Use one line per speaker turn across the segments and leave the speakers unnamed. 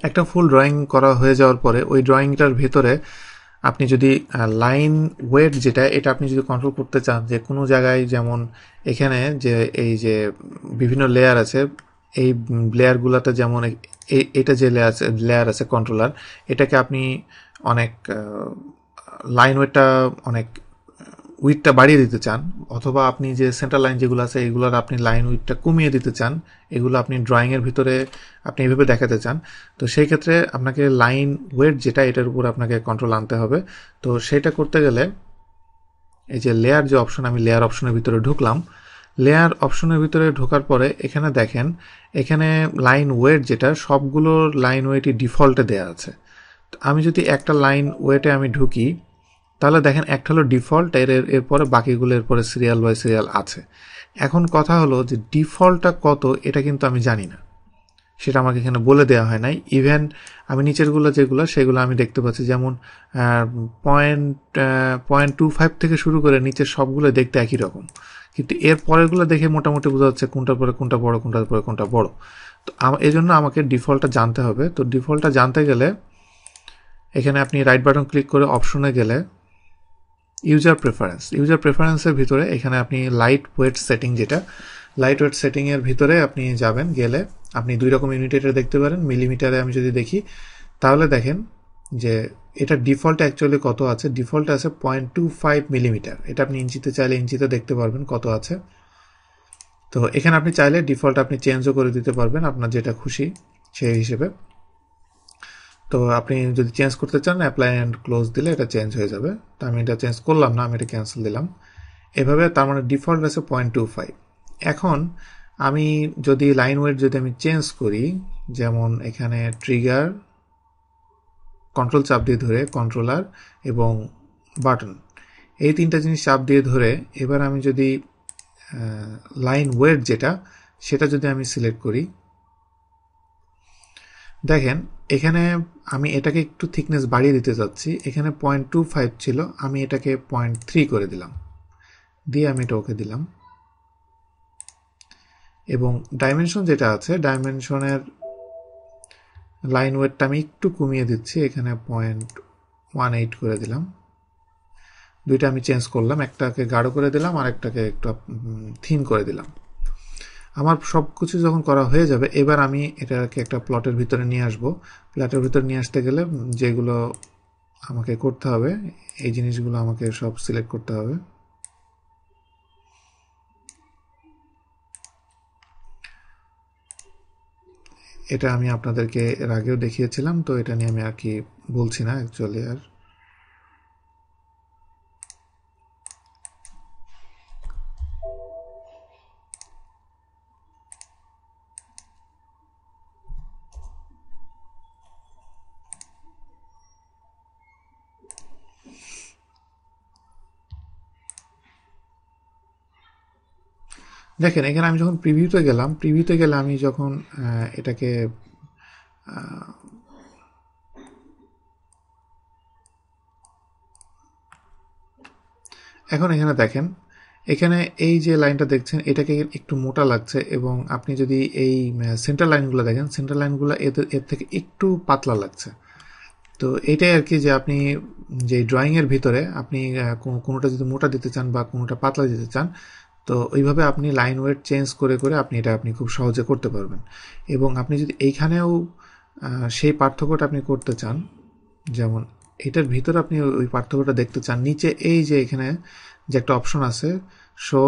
একটা ফুল ড্রয়িং করা হয়ে যাওয়ার পরে ওই ড্রয়িংটার ভেতরে আপনি যদি লাইন ওয়েট যেটা এটা আপনি যদি কন্ট্রোল করতে চান, যে কোনো জায়গায়, যেমন এখানে যে এই যে বিভিন্ন লেয়ার আছে, এই লেয়ারগুলোতে যেমন এটা যে লেয়ার আছে কন্ট্রোলার, এটাকে আপনি অনেক লাইন ওয়েটটা অনেক উইথটা বাড়িয়ে দিতে চান, অথবা আপনি যে সেন্টার লাইন যেগুলো আছে এগুলোর আপনি লাইন উইথটা কমিয়ে দিতে চান, এগুলো আপনি ড্রয়িংয়ের ভিতরে আপনি এভাবে দেখাতে চান, তো সেই ক্ষেত্রে আপনাকে লাইন ওয়েট যেটা এটার উপর আপনাকে কন্ট্রোল আনতে হবে। তো সেটা করতে গেলে এই যে লেয়ার যে অপশন, আমি লেয়ার অপশনের ভিতরে ঢুকলাম। লেয়ার অপশনের ভিতরে ঢোকার পরে এখানে দেখেন, এখানে লাইন ওয়েট যেটা সবগুলো লাইন ওয়েটই ডিফল্টে দেওয়া আছে। আমি যদি একটা লাইন ওয়েটে আমি ঢুকি, তাহলে দেখেন একটা হলো ডিফল্ট, এরপরে বাকিগুলো এরপরে সিরিয়াল বাই সিরিয়াল আছে। এখন কথা হলো যে ডিফল্টটা কত এটা কিন্তু আমি জানি না, সেটা আমাকে এখানে বলে দেওয়া হয় নাই। ইভেন আমি নিচেরগুলো যেগুলো সেগুলো আমি দেখতে পাচ্ছি, যেমন 0.25 থেকে শুরু করে নিচের সবগুলো দেখতে একই রকম, কিন্তু এর পরেরগুলো দেখে মোটামুটি বোঝা যাচ্ছে কোনটার পরে কোনটা বড়, কোনটার পরে কোনটা বড়। তো এই জন্য আমাকে ডিফল্টটা জানতে হবে। তো ডিফল্টটা জানতে গেলে এখানে আপনি রাইট বাটন ক্লিক করে অপশনে গেলে ইউজার প্রেফারেন্সের ভিতরে এখানে আপনি লাইট ওয়েট সেটিং, যেটা লাইট ওয়েট সেটিংয়ের ভিতরে আপনি যাবেন। গেলে আপনি দুই রকম ইউনিটের দেখতে পারেন। মিলিমিটারে আমি যদি দেখি, তাহলে দেখেন যে এটা ডিফল্ট অ্যাকচুয়ালি কত আছে। ডিফল্ট আছে 0.25 মিলিমিটার। এটা আপনি ইঞ্চিতে চাইলে ইঞ্চিতে দেখতে পারবেন কত আছে। তো এখানে আপনি চাইলে ডিফল্ট আপনি চেঞ্জও করে দিতে পারবেন আপনার যেটা খুশি সেই হিসেবে। তো আপনি যদি চেঞ্জ করতে চান অ্যাপ্লাই অ্যান্ড ক্লোজ দিলে এটা চেঞ্জ হয়ে যাবে। তো আমি এটা চেঞ্জ করলাম না, আমি এটা ক্যান্সেল দিলাম। এভাবে তার মানে ডিফল্ট আছে 0.25। এখন আমি যদি লাইন ওয়েট যদি আমি চেঞ্জ করি, যেমন এখানে ট্রিগার, কন্ট্রোল চাপ দিয়ে ধরে, কন্ট্রোলার এবং বাটন, এই তিনটা জিনিস চাপ দিয়ে ধরে এবার আমি যদি লাইন ওয়েট যেটা সেটা যদি আমি সিলেক্ট করি, দেখেন এখানে আমি এটাকে একটু থিকনেস বাড়িয়ে দিতে চাচ্ছি। এখানে 0.25 ছিল, আমি এটাকে 0.3 করে দিলাম, দিয়ে আমি এটা ওকে দিলাম। এবং ডাইমেনশন যেটা আছে, ডাইমেনশনের লাইন ওয়েটটা আমি একটু কমিয়ে দিচ্ছি, এখানে 0.18 করে দিলাম। দুইটা আমি চেঞ্জ করলাম, একটাকে গাঢ় করে দিলাম আর একটাকে একটু থিন করে দিলাম। আমার সব কিছু যখন করা হয়ে যাবে, এবার আমি এটাকে একটা প্লটের ভিতরে নিয়ে আসব। প্লটের ভিতরে নিয়ে আসতে গেলে যেগুলো আমাকে করতে হবে, এই জিনিসগুলো আমাকে সব সিলেক্ট করতে হবে। এটা আমি আপনাদেরকে এর আগেও দেখিয়েছিলাম, তো এটা নিয়ে আমি আর কি বলছি না অ্যাকচুয়ালি। আর দেখেন এখানে আমি যখন প্রিভিউতে গেলে আমি যখন এটাকে এখন এখানে দেখেন, এখানে এই যে লাইনটা দেখছেন এটাকে একটু মোটা লাগছে, এবং আপনি যদি এই সেন্টার লাইনগুলো দেখেন, সেন্টার লাইনগুলো এর থেকে একটু পাতলা লাগছে। তো এটাই আর কি, যে আপনি যে ড্রয়িংয়ের ভিতরে আপনি কোনোটা যদি মোটা দিতে চান বা কোনোটা পাতলা দিতে চান, তো ওইভাবে আপনি লাইন ওয়েট চেঞ্জ করে করে আপনি খুব সহজে করতে পারবেন। এবং আপনি যদি এইখানেও সেই পার্থক্যটা আপনি করতে চান, যেমন এটার ভিতরে আপনি ওই পার্থক্যটা দেখতে চান, নিচে এই যে এখানে যে একটা অপশন আছে শো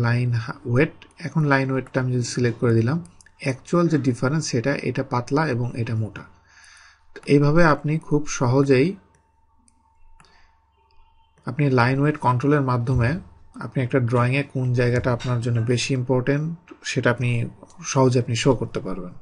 লাইন ওয়েট, এখন লাইন ওয়েটটা আমি যদি সিলেক্ট করে দিলাম, অ্যাকচুয়াল যে ডিফারেন্স সেটা, এটা পাতলা এবং এটা মোটা। এইভাবে আপনি খুব সহজেই আপনি লাইন ওয়েট কন্ট্রোলের মাধ্যমে আপনি একটা ড্রয়িংয়ে কোন জায়গাটা আপনার জন্য বেশি ইম্পর্টেন্ট সেটা আপনি সহজে শো করতে পারবেন।